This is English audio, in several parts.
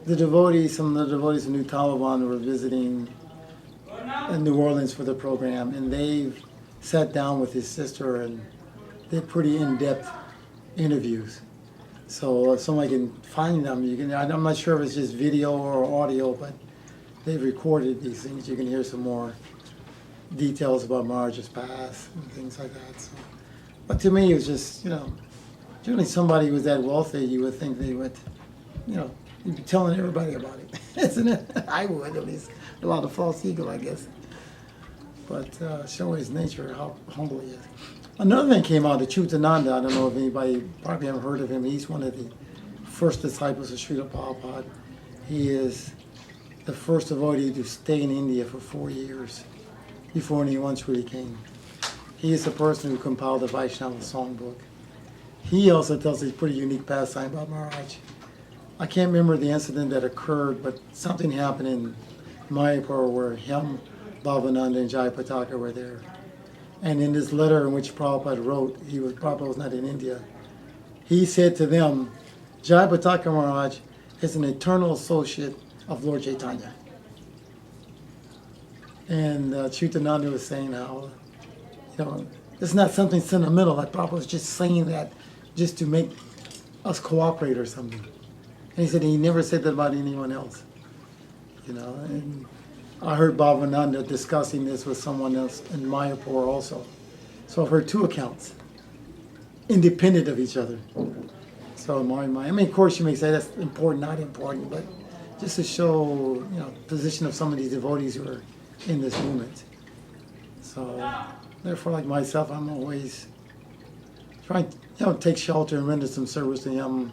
the devotees, some of the devotees from New Taliban were visiting in New Orleans for the program, and they sat down with his sister and did pretty in-depth interviews. So if somebody can find them, you can. I'm not sure if it's just video or audio, but they've recorded these things. You can hear some more details about Maharaj's past and things like that. So, but to me, it was just, generally somebody who was that wealthy, you would think they would, you'd be telling everybody about it, isn't it? I would, at least. A lot of false ego, I guess. But showing his nature, how humble he is. Another thing came out, the Chutananda. I don't know if anybody probably haven't heard of him. He's one of the first disciples of Srila Prabhupada. He is the first devotee to stay in India for 4 years before anyone really came. He is the person who compiled the Vaishnava songbook. He also tells a pretty unique pastime about Maharaj. I can't remember the incident that occurred, but something happened in Mayapur where him, Bhavananda, and Jayapataka were there. And in this letter in which Prabhupada wrote, Prabhupada was not in India, he said to them, Jayapataka Maharaj is an eternal associate of Lord Chaitanya. And Chutananda was saying how, it's not something sentimental, like Prabhupada was just saying that just to make us cooperate or something. And he said he never said that about anyone else. And I heard Bhavananda discussing this with someone else in Mayapur also. So I've heard two accounts, independent of each other. So in my mind, of course you may say that's important, not important, but just to show, position of some of these devotees who are in this movement. So therefore, like myself, I'm always trying to, take shelter and render some service to him.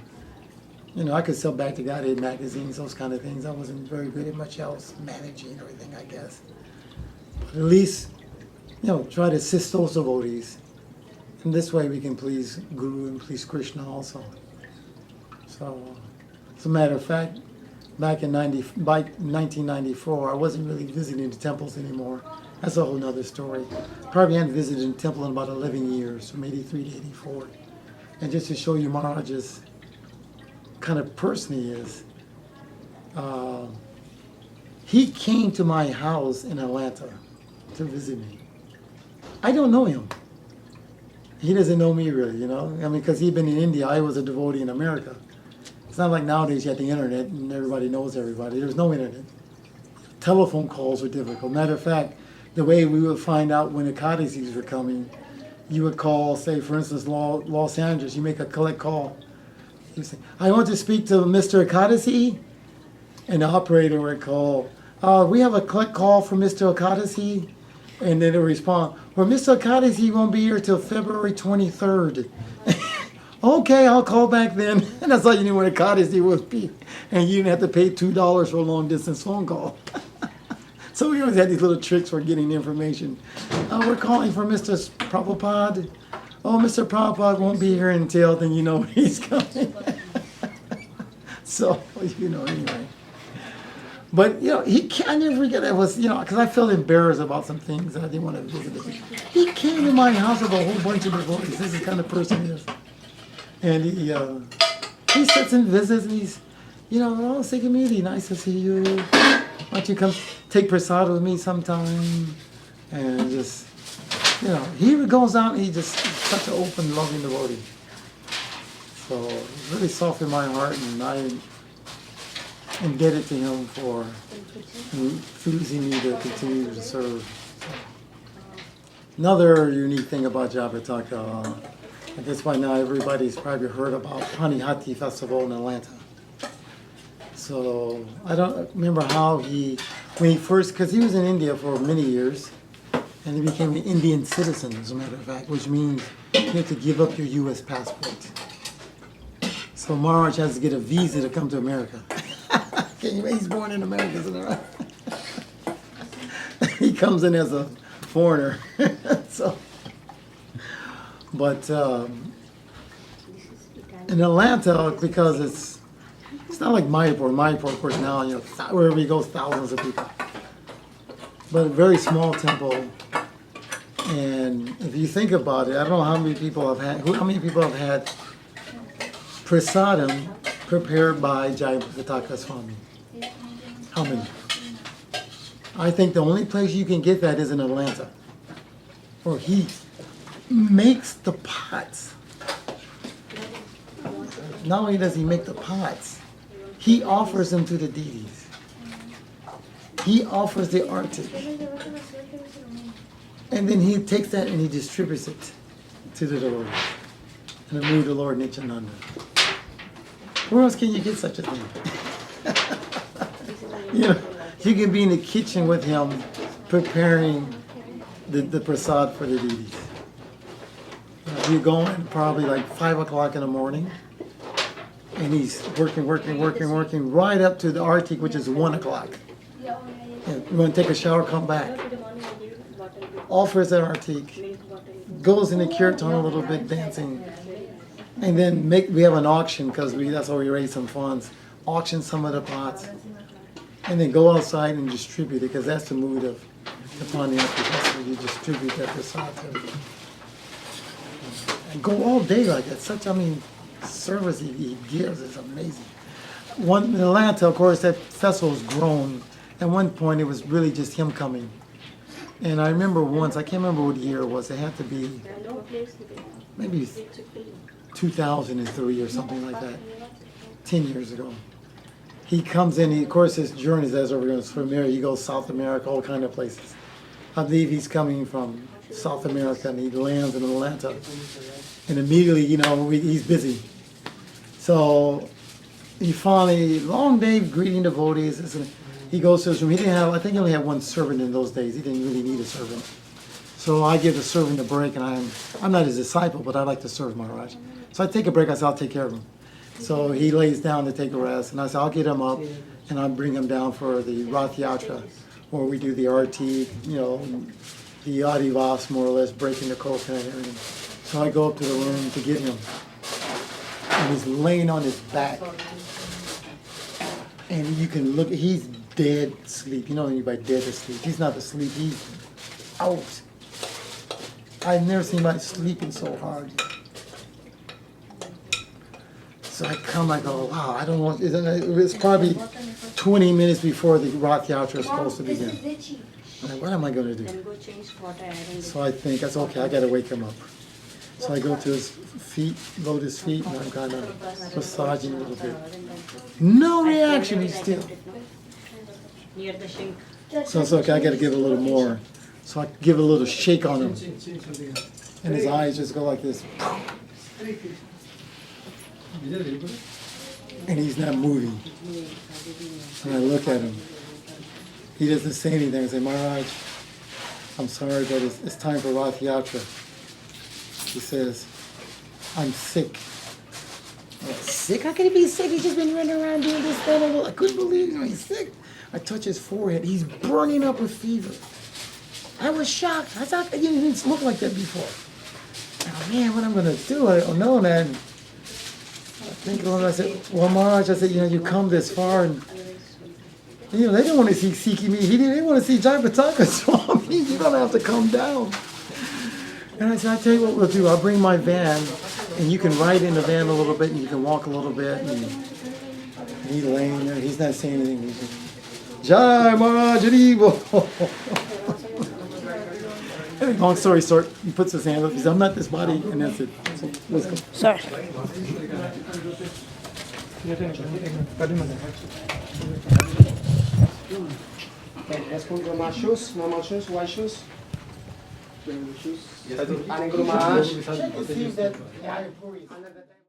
I could sell back to Godhead magazines, those kind of things. I wasn't very good at much else, managing or anything, I guess. But at least, try to assist those devotees. And this way we can please Guru and please Krishna also. So, as a matter of fact, back in 1994, I wasn't really visiting the temples anymore. That's a whole other story. Probably hadn't visited a temple in about 11 years, from 83 to 84. And just to show you Maharaj's kind of person he is, he came to my house in Atlanta to visit me. I don't know him. He doesn't know me really, because he'd been in India. I was a devotee in America. It's not like nowadays you have the internet and everybody knows everybody. There was no internet. Telephone calls were difficult. Matter of fact, the way we would find out when the Ekadasis were coming, you would call, say, for instance, Los Angeles. You make a collect call. You say, I want to speak to Mr. Ekadasi. And the operator would call, we have a collect call from Mr. Ekadasi. And then it would respond, well, Mr. Ekadasi won't be here till February 23rd. Okay, I'll call back then. And that's how you knew when Ekadasi would be. And you didn't have to pay $2 for a long distance phone call. So we always had these little tricks for getting information. We're calling for Mr. Prabhupada. Oh, Mr. Prabhupada won't be here until, then you know he's coming. So, anyway. But, I never forget, it was, because I felt embarrassed about some things that I didn't want to visit him. He came to my house with a whole bunch of devotees. This is the kind of person he is. And he sits and visits, and he's, oh, Sikhi Mahiti, nice to see you. Why don't you come take prasad with me sometime? And just, he goes out and he's just such an open, loving devotee. So it really softened my heart, and I'm indebted to him for infusing me to continue to serve. Another unique thing about Jayapataka, I guess by now everybody's probably heard about Hanihati Festival in Atlanta. So I don't remember how when he first, because he was in India for many years, and he became an Indian citizen, as a matter of fact, which means you have to give up your U.S. passport. So Maharaj has to get a visa to come to America. He's born in America, isn't it right? He comes in as a foreigner. But in Atlanta, because it's not like Mayapur. Mayapur, of course, now, wherever he goes, thousands of people. But a very small temple. And if you think about it, I don't know how many people have had prasadam prepared by Jayapataka Swami. How many? I think the only place you can get that is in Atlanta, where he makes the pots. Not only does he make the pots, he offers them to the deities. He offers the arctic. And then he takes that and he distributes it to the devotees. And the mood of the Lord Nityananda. Where else can you get such a thing? You know, you can be in the kitchen with him preparing the prasad for the deities. You're going probably like 5 o'clock in the morning, and he's working right up to the artik, which is 1 o'clock. And you want to take a shower, come back. Offers that artik, goes in the kirtan a little bit, dancing, and then we have an auction because that's how we raise some funds. Auction some of the pots, and then go outside and distribute it because that's the mood of the Panyati. That's where you distribute that prasad to everyone. And go all day like that. Service he gives is amazing. In Atlanta, of course, that festival's grown. At one point, it was really just him coming. And I remember once, I can't remember what year it was, it had to be maybe 2003 or something like that, 10 years ago. He comes in, of course his journeys as we're going from there, he goes South America, all kind of places. I believe he's coming from South America and he lands in Atlanta. And immediately, he's busy. So he finally, long day greeting devotees. He goes to his room. I think he only had one servant in those days. He didn't really need a servant. So I give the servant a break, and I'm not his disciple, but I like to serve Maharaj. So I take a break. I say, I'll take care of him. So he lays down to take a rest, and I say, I'll get him up, and I'll bring him down for the Rath Yatra, where we do the arti, the adivas, more or less, breaking the coconut and everything. So I go up to the room to get him, and he's laying on his back. And you can look, he's dead asleep. You know anybody dead asleep? He's not asleep, he's out. I've never seen anybody sleeping so hard. So I come, I go, wow, I don't want, it's probably 20 minutes before the Rath Yatra is supposed to begin. I'm like, what am I going to do? So I think, that's okay, I got to wake him up. So I go to his feet, lotus feet, and I'm kind of massaging a little bit. No reaction, he's still. So it's okay, I got to give a little more. So I give a little shake on him. And his eyes just go like this. And he's not moving. And I look at him. He doesn't say anything. I say, Maharaj, I'm sorry, but it's time for Rath Yatra. He says, I'm sick. Sick? How can he be sick? He's just been running around doing this thing. I couldn't believe he's sick. I touch his forehead. He's burning up with fever. I was shocked. I thought he didn't look like that before. Oh man, what I'm going to do? I don't know, man. I said, well, Maharaj, I said, you come this far and they didn't want to see Sikhi Mahiti. They want to see Jayapataka Swami. You don't have to come down. And I said, I'll tell you what we'll do. I'll bring my van, and you can ride in the van a little bit, and you can walk a little bit. And he's laying there. He's not saying anything. He's just, Jai Maharaj Haribo. Long story short, he puts his hand up. He says, I'm not this body. And that's it. So let's go. Sorry. Let's put normal shoes, white shoes. Shoes. Maharaj.